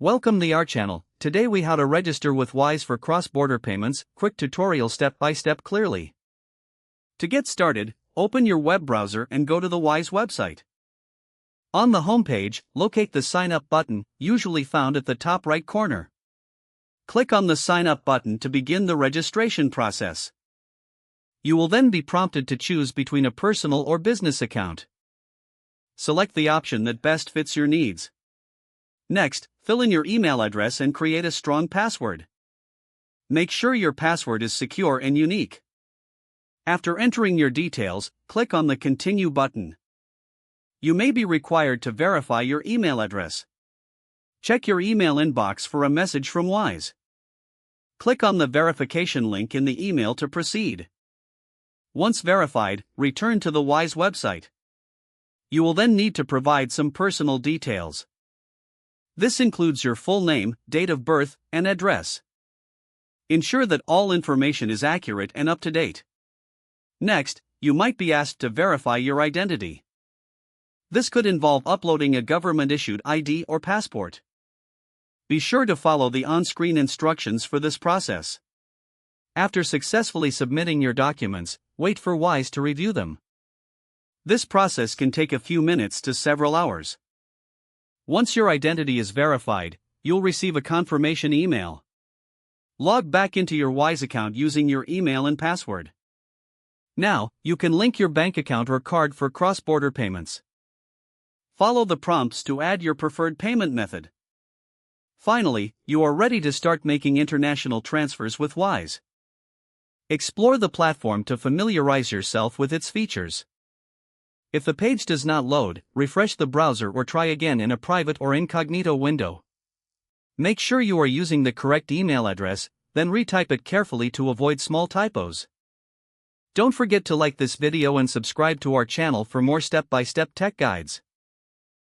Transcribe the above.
Welcome to our channel. Today we how to register with Wise for cross-border payments, quick tutorial step-by-step clearly. To get started, open your web browser and go to the Wise website. On the homepage, locate the Sign Up button, usually found at the top right corner. Click on the Sign Up button to begin the registration process. You will then be prompted to choose between a personal or business account. Select the option that best fits your needs. Next, fill in your email address and create a strong password. Make sure your password is secure and unique. After entering your details, click on the Continue button. You may be required to verify your email address. Check your email inbox for a message from Wise. Click on the verification link in the email to proceed. Once verified, return to the Wise website. You will then need to provide some personal details. This includes your full name, date of birth, and address. Ensure that all information is accurate and up to date. Next, you might be asked to verify your identity. This could involve uploading a government-issued ID or passport. Be sure to follow the on-screen instructions for this process. After successfully submitting your documents, wait for Wise to review them. This process can take a few minutes to several hours. Once your identity is verified, you'll receive a confirmation email. Log back into your Wise account using your email and password. Now, you can link your bank account or card for cross-border payments. Follow the prompts to add your preferred payment method. Finally, you are ready to start making international transfers with Wise. Explore the platform to familiarize yourself with its features. If the page does not load, refresh the browser or try again in a private or incognito window. Make sure you are using the correct email address, then retype it carefully to avoid small typos. Don't forget to like this video and subscribe to our channel for more step-by-step tech guides.